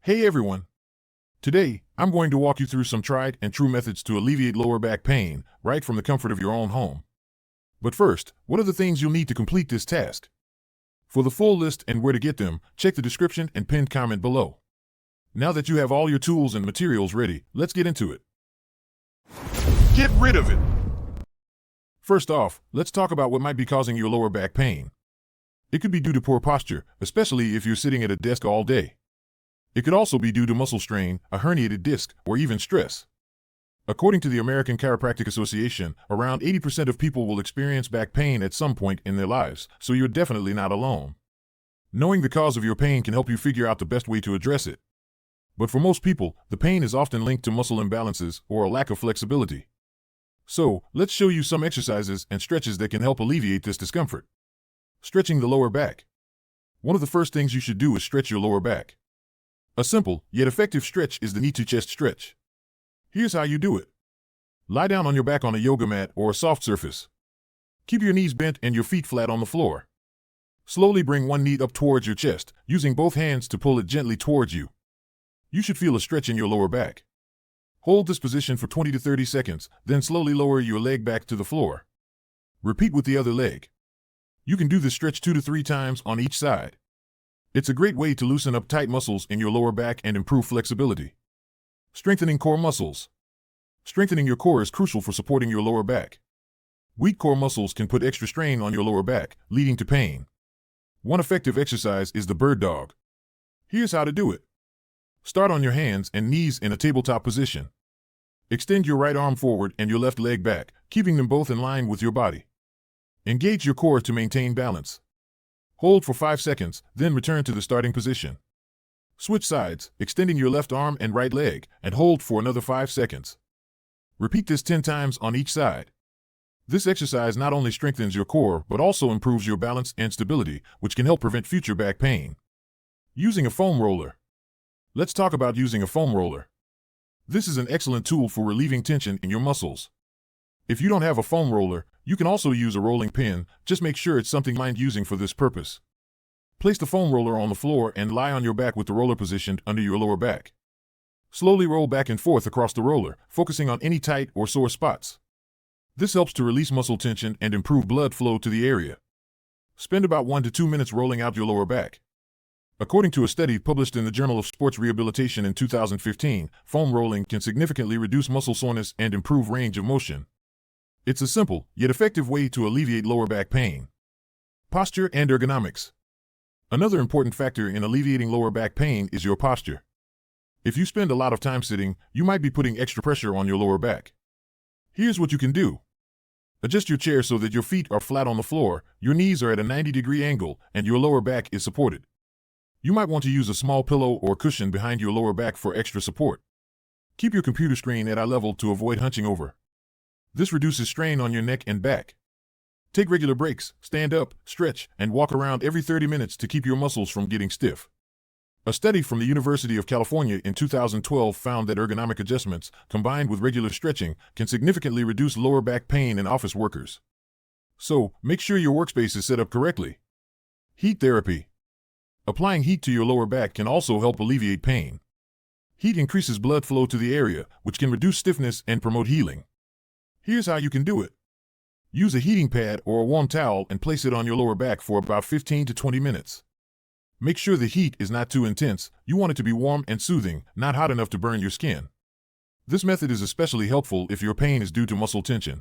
Hey everyone! Today, I'm going to walk you through some tried and true methods to alleviate lower back pain right from the comfort of your own home. But first, what are the things you'll need to complete this task? For the full list and where to get them, check the description and pinned comment below. Now that you have all your tools and materials ready, let's get into it. Get rid of it! First off, let's talk about what might be causing your lower back pain. It could be due to poor posture, especially if you're sitting at a desk all day. It could also be due to muscle strain, a herniated disc, or even stress. According to the American Chiropractic Association, around 80% of people will experience back pain at some point in their lives, so you're definitely not alone. Knowing the cause of your pain can help you figure out the best way to address it. But for most people, the pain is often linked to muscle imbalances or a lack of flexibility. So, let's show you some exercises and stretches that can help alleviate this discomfort. Stretching the lower back. One of the first things you should do is stretch your lower back. A simple, yet effective stretch is the knee-to-chest stretch. Here's how you do it. Lie down on your back on a yoga mat or a soft surface. Keep your knees bent and your feet flat on the floor. Slowly bring one knee up towards your chest, using both hands to pull it gently towards you. You should feel a stretch in your lower back. Hold this position for 20 to 30 seconds, then slowly lower your leg back to the floor. Repeat with the other leg. You can do this stretch 2 to 3 times on each side. It's a great way to loosen up tight muscles in your lower back and improve flexibility. Strengthening core muscles. Strengthening your core is crucial for supporting your lower back. Weak core muscles can put extra strain on your lower back, leading to pain. One effective exercise is the bird dog. Here's how to do it. Start on your hands and knees in a tabletop position. Extend your right arm forward and your left leg back, keeping them both in line with your body. Engage your core to maintain balance. Hold for 5 seconds, then return to the starting position. Switch sides, extending your left arm and right leg, and hold for another 5 seconds. Repeat this 10 times on each side. This exercise not only strengthens your core, but also improves your balance and stability, which can help prevent future back pain. Using a foam roller. Let's talk about using a foam roller. This is an excellent tool for relieving tension in your muscles. If you don't have a foam roller, you can also use a rolling pin, just make sure it's something you mind using for this purpose. Place the foam roller on the floor and lie on your back with the roller positioned under your lower back. Slowly roll back and forth across the roller, focusing on any tight or sore spots. This helps to release muscle tension and improve blood flow to the area. Spend about 1 to 2 minutes rolling out your lower back. According to a study published in the Journal of Sports Rehabilitation in 2015, foam rolling can significantly reduce muscle soreness and improve range of motion. It's a simple, yet effective way to alleviate lower back pain. Posture and ergonomics. Another important factor in alleviating lower back pain is your posture. If you spend a lot of time sitting, you might be putting extra pressure on your lower back. Here's what you can do. Adjust your chair so that your feet are flat on the floor, your knees are at a 90-degree angle, and your lower back is supported. You might want to use a small pillow or cushion behind your lower back for extra support. Keep your computer screen at eye level to avoid hunching over. This reduces strain on your neck and back. Take regular breaks, stand up, stretch, and walk around every 30 minutes to keep your muscles from getting stiff. A study from the University of California in 2012 found that ergonomic adjustments, combined with regular stretching, can significantly reduce lower back pain in office workers. So, make sure your workspace is set up correctly. Heat therapy. Applying heat to your lower back can also help alleviate pain. Heat increases blood flow to the area, which can reduce stiffness and promote healing. Here's how you can do it. Use a heating pad or a warm towel and place it on your lower back for about 15 to 20 minutes. Make sure the heat is not too intense. You want it to be warm and soothing, not hot enough to burn your skin. This method is especially helpful if your pain is due to muscle tension.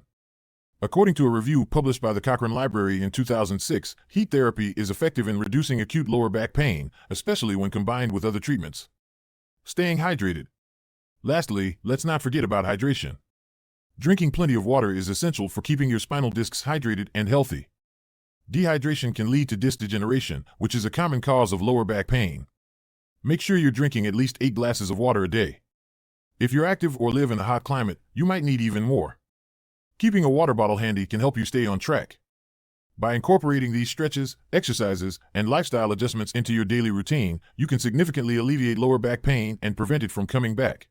According to a review published by the Cochrane Library in 2006, heat therapy is effective in reducing acute lower back pain, especially when combined with other treatments. Staying hydrated. Lastly, let's not forget about hydration. Drinking plenty of water is essential for keeping your spinal discs hydrated and healthy. Dehydration can lead to disc degeneration, which is a common cause of lower back pain. Make sure you're drinking at least 8 glasses of water a day. If you're active or live in a hot climate, you might need even more. Keeping a water bottle handy can help you stay on track. By incorporating these stretches, exercises, and lifestyle adjustments into your daily routine, you can significantly alleviate lower back pain and prevent it from coming back.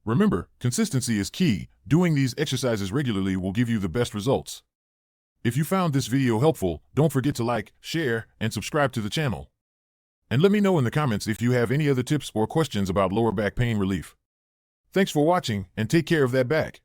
Remember, consistency is key. Doing these exercises regularly will give you the best results. If you found this video helpful, don't forget to like, share, and subscribe to the channel. And let me know in the comments if you have any other tips or questions about lower back pain relief. Thanks for watching, and take care of that back.